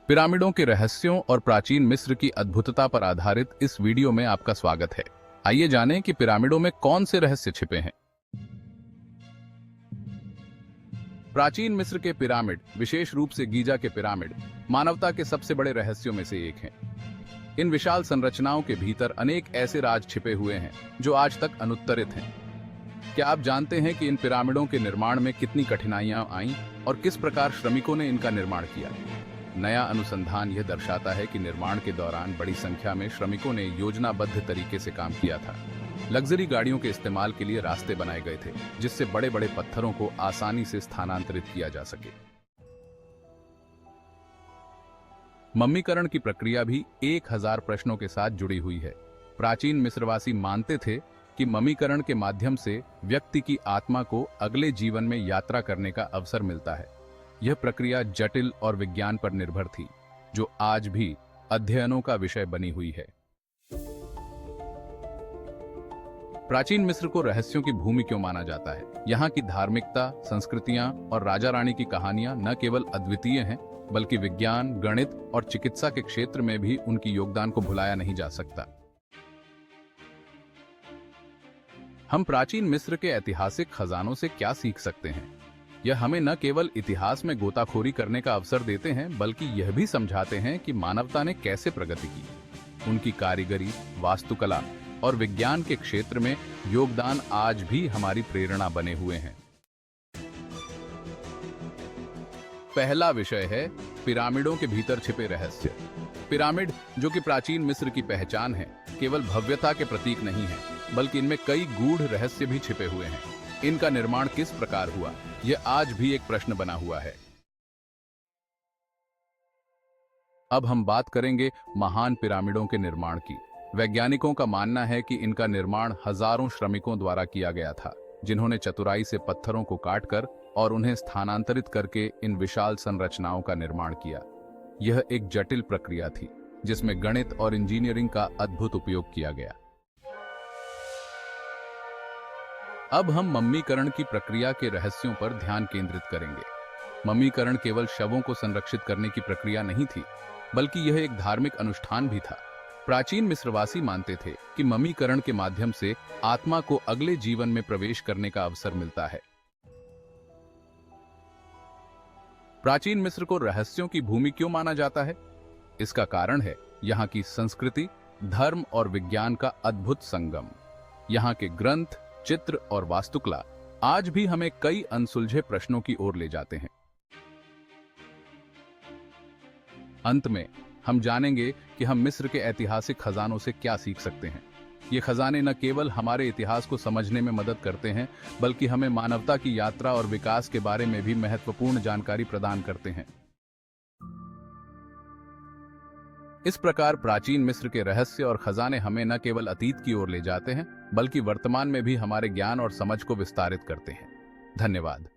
पिरामिडों के रहस्यों और प्राचीन मिस्र की अद्भुतता पर आधारित इस वीडियो में आपका स्वागत है। आइए जानें कि पिरामिडों में कौन से रहस्य छिपे हैं। प्राचीन मिस्र के पिरामिड, विशेष रूप से गीजा के पिरामिड, मानवता के सबसे बड़े रहस्यों में से एक हैं। इन विशाल संरचनाओं के भीतर अनेक ऐसे राज छिपे हुए हैं जो आज तक अनुत्तरित हैं। क्या आप जानते हैं कि इन पिरामिडों के निर्माण में कितनी कठिनाइयां आईं और किस प्रकार श्रमिकों ने इनका निर्माण किया? नया अनुसंधान यह दर्शाता है कि निर्माण के दौरान बड़ी संख्या में श्रमिकों ने योजनाबद्ध तरीके से काम किया था। लग्जरी गाड़ियों के इस्तेमाल के लिए रास्ते बनाए गए थे, जिससे बड़े बड़े पत्थरों को आसानी से स्थानांतरित किया जा सके। मम्मीकरण की प्रक्रिया भी 1000 प्रश्नों के साथ जुड़ी हुई है। प्राचीन मिस्रवासी मानते थे कि मम्मीकरण के माध्यम से व्यक्ति की आत्मा को अगले जीवन में यात्रा करने का अवसर मिलता है। यह प्रक्रिया जटिल और विज्ञान पर निर्भर थी, जो आज भी अध्ययनों का विषय बनी हुई है। प्राचीन मिस्र को रहस्यों की भूमि क्यों माना जाता है? यहाँ की धार्मिकता, संस्कृतियां और राजा रानी की कहानियां न केवल अद्वितीय हैं, बल्कि विज्ञान, गणित और चिकित्सा के क्षेत्र में भी उनकी योगदान को भुलाया नहीं जा सकता। हम प्राचीन मिस्र के ऐतिहासिक खजानों से क्या सीख सकते हैं? यह हमें न केवल इतिहास में गोताखोरी करने का अवसर देते हैं, बल्कि यह भी समझाते हैं कि मानवता ने कैसे प्रगति की। उनकी कारीगरी, वास्तुकला और विज्ञान के क्षेत्र में योगदान आज भी हमारी प्रेरणा बने हुए हैं। पहला विषय है पिरामिडों के भीतर छिपे रहस्य। पिरामिड, जो कि प्राचीन मिस्र की पहचान है, केवल भव्यता के प्रतीक नहीं है, बल्कि इनमें कई गूढ़ रहस्य भी छिपे हुए हैं। इनका निर्माण किस प्रकार हुआ, यह आज भी एक प्रश्न बना हुआ है। अब हम बात करेंगे महान पिरामिडों के निर्माण की। वैज्ञानिकों का मानना है कि इनका निर्माण हजारों श्रमिकों द्वारा किया गया था, जिन्होंने चतुराई से पत्थरों को काटकर और उन्हें स्थानांतरित करके इन विशाल संरचनाओं का निर्माण किया। यह एक जटिल प्रक्रिया थी, जिसमें गणित और इंजीनियरिंग का अद्भुत उपयोग किया गया। अब हम मम्मीकरण की प्रक्रिया के रहस्यों पर ध्यान केंद्रित करेंगे। मम्मीकरण केवल शवों को संरक्षित करने की प्रक्रिया नहीं थी, बल्कि यह एक धार्मिक अनुष्ठान भी था। प्राचीन मिस्रवासी मानते थे कि मम्मीकरण के माध्यम से आत्मा को अगले जीवन में प्रवेश करने का अवसर मिलता है। प्राचीन मिस्र को रहस्यों की भूमि क्यों माना जाता है? इसका कारण है यहाँ की संस्कृति, धर्म और विज्ञान का अद्भुत संगम। यहाँ के ग्रंथ, चित्र और वास्तुकला आज भी हमें कई अनसुलझे प्रश्नों की ओर ले जाते हैं। अंत में हम जानेंगे कि हम मिस्र के ऐतिहासिक खजानों से क्या सीख सकते हैं। ये खजाने न केवल हमारे इतिहास को समझने में मदद करते हैं, बल्कि हमें मानवता की यात्रा और विकास के बारे में भी महत्वपूर्ण जानकारी प्रदान करते हैं। इस प्रकार प्राचीन मिस्र के रहस्य और खजाने हमें न केवल अतीत की ओर ले जाते हैं, बल्कि वर्तमान में भी हमारे ज्ञान और समझ को विस्तारित करते हैं। धन्यवाद।